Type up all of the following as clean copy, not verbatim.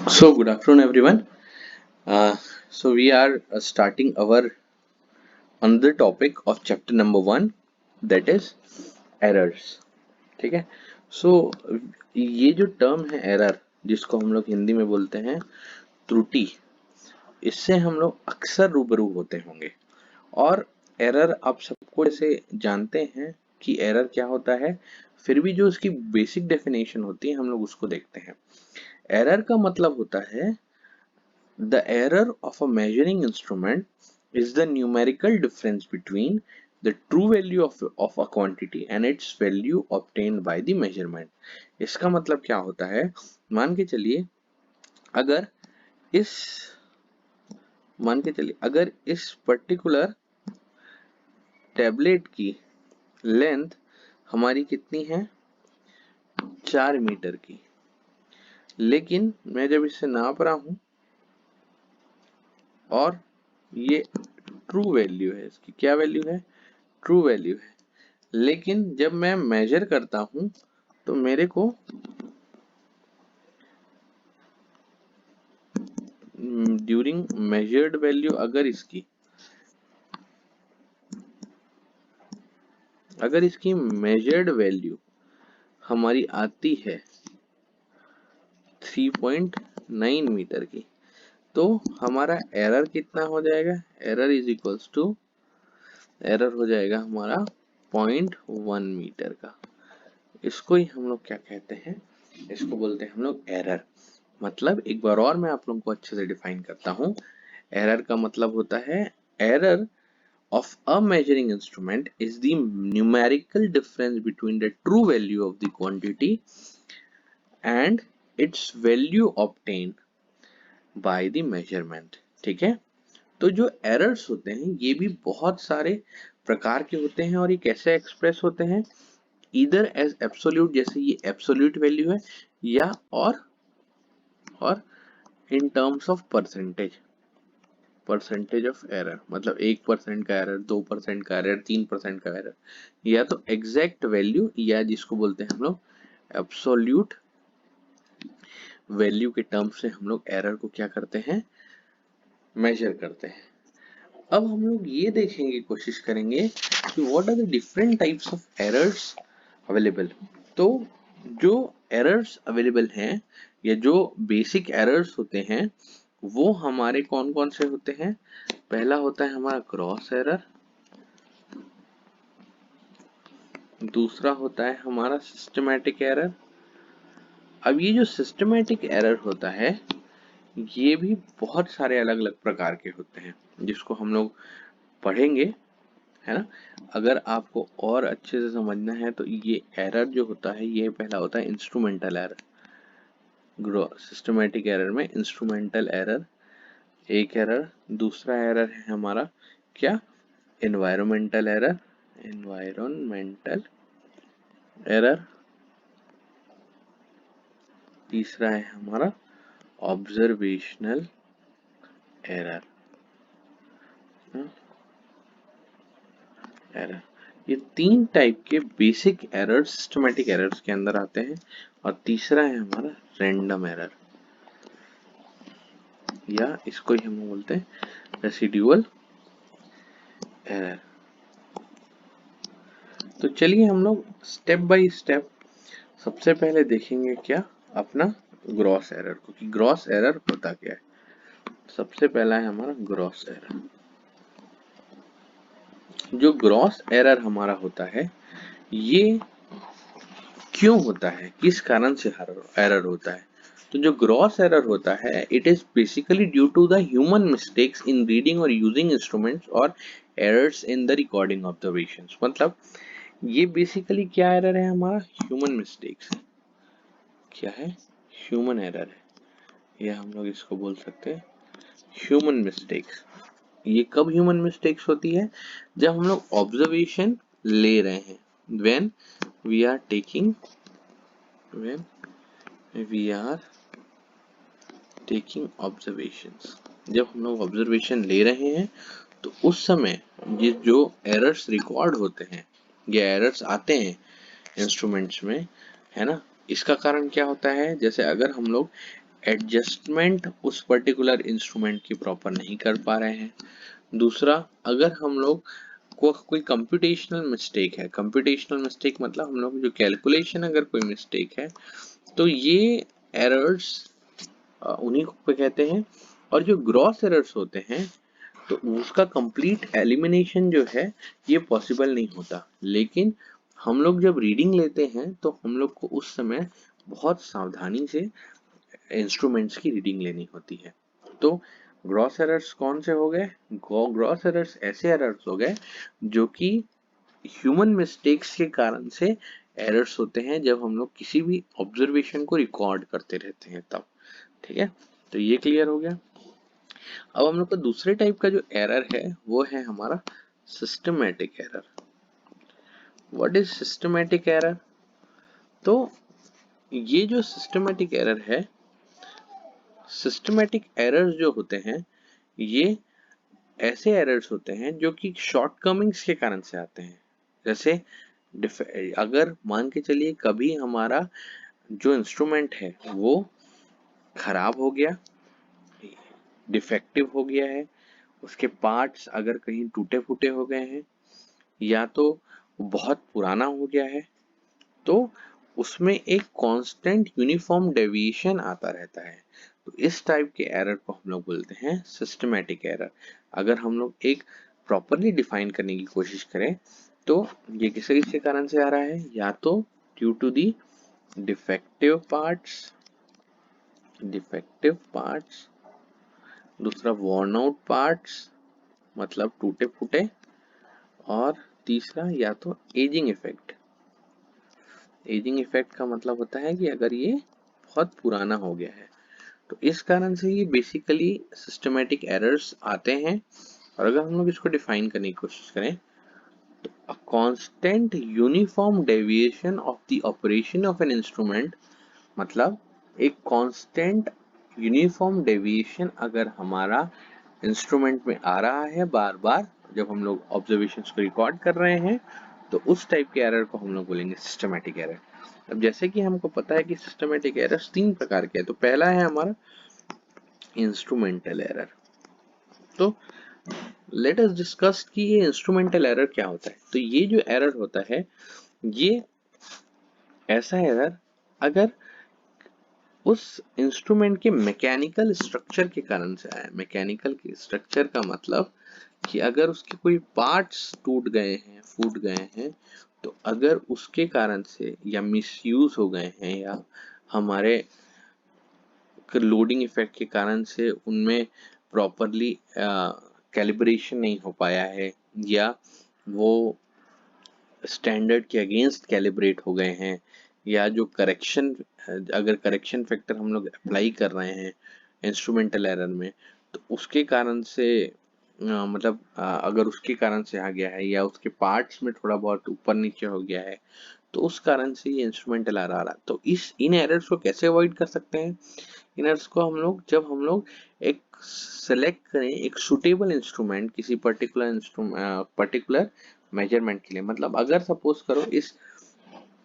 So, good afternoon, everyone. So, we are starting our another topic of chapter number 1, that is errors. ठीक है. So, ये जो term है error, जिसको हम लोग हिंदी में बोलते हैं त्रुटि, इससे हम लोग अक्सर रूबरू होते होंगे. और एरर आप सबको जैसे जानते हैं कि एरर क्या होता है, फिर भी जो उसकी बेसिक डेफिनेशन होती है हम लोग उसको देखते हैं. एरर का मतलब होता है the error of a measuring instrument is the numerical difference between the true value of a quantity and its value obtained by the measurement. इसका मतलब क्या होता है, मान के चलिए अगर इस अगर इस पर्टिकुलर टैबलेट की लेंथ हमारी कितनी है 4 मीटर की, लेकिन मैं जब इसे नाप रहा हूं और ये ट्रू वैल्यू है, इसकी क्या वैल्यू है, ट्रू वैल्यू है, लेकिन जब मैं मेजर करता हूं तो मेरे को ड्यूरिंग मेजर्ड वैल्यू अगर इसकी मेजर्ड वैल्यू हमारी आती है 3.9 मीटर की, तो हमारा एरर कितना हो जाएगा, error is equals to error हो जाएगा हमारा 0.1 मीटर का. इसको ही हम लोग क्या कहते हैं, इसको बोलते हैं हम लोग एरर. मतलब एक बार और मैं आप लोगों को अच्छे से डिफाइन करता हूं. एरर का मतलब होता है error of a measuring instrument is the numerical difference between the true value of the quantity and its value obtained by the measurement. ठीक है. तो जो एरर्स होते हैं ये भी बहुत सारे प्रकार के होते हैं और ये कैसे एक्सप्रेस होते हैं, इधर एज एब्सोल्यूट, जैसे ये एब्सोल्यूट वैल्यू है, या और in terms of percentage of error, मतलब 1% का एरर, 2% का एरर, 3% का एरर, या तो एग्जैक्ट वैल्यू या जिसको बोलते हैं हम लोग एब्सोल्यूट वैल्यू के टर्म से हम लोग एरर को क्या करते हैं, मेजर करते हैं. अब हम लोग ये देखेंगे, कोशिश करेंगे कि what are the different types of errors available. तो जो एरर्स अवेलेबल हैं या जो बेसिक एरर्स होते हैं वो हमारे कौन कौन से होते हैं. पहला होता है हमारा ग्रॉस एरर, दूसरा होता है हमारा सिस्टमैटिक एरर. अब ये जो सिस्टमैटिक एरर होता है ये भी बहुत सारे अलग अलग प्रकार के होते हैं जिसको हम लोग पढ़ेंगे, है ना. अगर आपको और अच्छे से समझना है तो ये एरर जो होता है ये पहला होता है इंस्ट्रूमेंटल एरर. सिस्टमैटिक एरर में इंस्ट्रूमेंटल एरर एक एरर. दूसरा एरर है हमारा क्या, एनवायरमेंटल एरर, तीसरा है हमारा ऑब्जर्वेशनल एरर. ये 3 टाइप के बेसिक एरर सिस्टमैटिक एरर्स के अंदर आते हैं. और तीसरा है हमारा रैंडम एरर, या इसको ही हम बोलते हैं रेसिड्यूअल एरर. तो चलिए हम लोग स्टेप बाय स्टेप सबसे पहले देखेंगे क्या, अपना ग्रॉस एरर को, कि ग्रॉस एरर होता क्या है. सबसे पहला है हमारा ग्रॉस एरर. जो ग्रॉस एरर हमारा होता है ये क्यों होता है, किस कारण से एरर होता है. तो जो ग्रॉस एरर होता है it is basically due to the human mistakes in reading और यूजिंग इंस्ट्रूमेंट्स और errors in the recording observations. मतलब ये बेसिकली क्या एरर है हमारा, ह्यूमन मिस्टेक्स. क्या है, ह्यूमन एरर है, या हम लोग इसको बोल सकते हैं ह्यूमन मिस्टेक्स. ये कब ह्यूमन मिस्टेक्स होती है, जब हम लोग ऑब्जर्वेशन ले रहे हैं, when we are taking observations. जब हम लोग ऑब्जर्वेशन ले रहे हैं तो उस समय ये जो एरर्स रिकॉर्ड होते हैं या एरर्स आते हैं इंस्ट्रूमेंट्स में, है ना, इसका कारण क्या होता है. जैसे अगर हम लोग एडजस्टमेंट उस पर्टिकुलर इंस्ट्रूमेंट की प्रॉपर नहीं कर पा रहे हैं। दूसरा, अगर हम लोग को कोई कंप्यूटेशनल मिस्टेक है, कंप्यूटेशनल मिस्टेक मतलब हम लोग जो कैलकुलेशन अगर कोई मिस्टेक है, तो ये एरर्स उन्हीं को कहते हैं। और जो ग्रॉस एरर्स होते हैं तो उसका कंप्लीट एलिमिनेशन जो है ये पॉसिबल नहीं होता। लेकिन हम लोग जब रीडिंग लेते हैं तो हम लोग को उस समय बहुत सावधानी से इंस्ट्रूमेंट्स की रीडिंग लेनी होती है। तो ग्रॉस एरर्स कौन से हो गए? ग्रॉस एरर्स ऐसे एरर्स हो गए जो कि ह्यूमन मिस्टेक्स के कारण से एरर्स होते हैं जब हम लोग किसी भी ऑब्जर्वेशन को रिकॉर्ड करते रहते हैं तब। ठीक है, तो ये क्लियर हो गया। अब हम लोग का दूसरे टाइप का जो एरर है वो है हमारा systematic error. What is systematic error? तो ये जो सिस्टमैटिक एरर है, सिस्टमैटिक एरर्स जो होते हैं ये ऐसे एरर्स होते हैं जो कि शॉर्टकमिंग्स के कारण से आते हैं। जैसे अगर मान के चलिए कभी हमारा जो इंस्ट्रूमेंट है वो खराब हो गया, डिफेक्टिव हो गया है, उसके पार्ट्स अगर कहीं टूटे फूटे हो गए हैं या तो बहुत पुराना हो गया है, तो उसमें एक कांस्टेंट यूनिफॉर्म डेविएशन आता रहता है। तो इस टाइप के एरर को हम लोग बोलते हैं सिस्टमैटिक एरर। अगर हम लोग एक प्रॉपरली डिफाइन करने की कोशिश करें तो ये किसके कारण से आ रहा है? या तो due to the defective parts, दूसरा worn आउट पार्ट्स मतलब टूटे फूटे, और तीसरा या तो एजिंग इफेक्ट। एजिंग इफेक्ट का मतलब होता है कि अगर ये बहुत पुराना हो गया है, तो इस कारण से ये बेसिकली सिस्टमैटिक एरर्स आते हैं। और अगर हम लोग इसको डिफाइन करने की कोशिश करें तो a constant uniform deviation of the operation of an instrument, मतलब एक कांस्टेंट यूनिफॉर्म डेविएशन अगर हमारा इंस्ट्रूमेंट में आ रहा है बार बार जब हम लोग ऑब्जर्वेशंस को रिकॉर्ड कर रहे हैं, तो उस टाइप के एरर को हम लोग बोलेंगे सिस्टमैटिक एरर। अब जैसे कि हमको पता है कि सिस्टमैटिक एरर्स 3 प्रकार के हैं। तो पहला है हमारा इंस्ट्रूमेंटल एरर। तो लेट अस डिस्कस कि ये इंस्ट्रूमेंटल एरर क्या होता है। तो ये जो एरर होता है ये ऐसा एरर अगर उस इंस्ट्रूमेंट के मैकेनिकल स्ट्रक्चर के कारण से आया। मैकेनिकल के स्ट्रक्चर का मतलब कि अगर उसके कोई पार्ट्स टूट गए हैं, फूट गए हैं, तो अगर उसके कारण से या मिसयूज हो गए हैं या हमारे लोडिंग इफेक्ट के कारण से उनमें प्रॉपरली कैलिब्रेशन नहीं हो पाया है या वो स्टैंडर्ड के अगेंस्ट कैलिब्रेट हो गए हैं, या जो करेक्शन, अगर करेक्शन फैक्टर हम लोग अप्लाई कर रहे हैं इंस्ट्रूमेंटल एरर में, तो उसके कारण से मतलब अगर उसके कारण से आ गया है या उसके पार्ट्स में थोड़ा बहुत ऊपर नीचे हो गया है, तो उस कारण से ये इंस्ट्रूमेंटल एरर आ रहा है। तो इन एरर्स को कैसे अवॉइड कर सकते हैं? इन एरर्स को हम लोग जब हम लोग एक सेलेक्ट करें एक सुटेबल इंस्ट्रूमेंट किसी पर्टिकुलर मेजरमेंट के लिए। मतलब अगर सपोज करो इस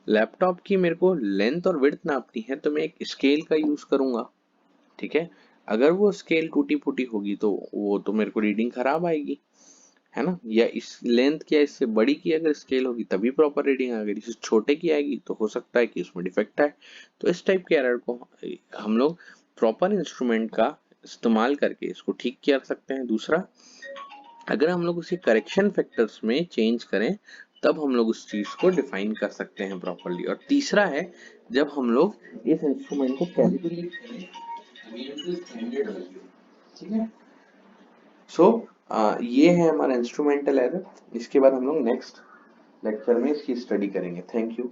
लैपटॉप की मेरे को लेंथ और विड्थ नापनी है तो मैं एक स्केल का यूज करूंगा। ठीक है, अगर वो स्केल टूटी फूटी होगी तो वो तो मेरे को रीडिंग खराब आएगी, है ना। या इस लेंथ क्या इससे बड़ी की अगर स्केल होगी तभी प्रॉपर रीडिंग आएगी, इससे छोटे की आएगी तो हो सकता है कि उसमें डिफेक्ट है। तो इस टाइप के एरर को हम लोग प्रॉपर इंस्ट्रूमेंट का इस्तेमाल करके इसको ठीक कर सकते हैं। दूसरा, अगर हम लोग उसे करेक्शन फैक्टर्स में चेंज करें तब हम लोग उस चीज को डिफाइन कर सकते हैं प्रॉपरली। और तीसरा है जब हम लोग इस इंस्ट्रूमेंट को कैलिब्रेट करें अगेंस्ट द स्टैंडर्ड वैल्यू। ठीक है, सो ये है हमारा इंस्ट्रूमेंटल एरर। इसके बाद हम लोग नेक्स्ट लेक्चर में इसकी स्टडी करेंगे। Thank you.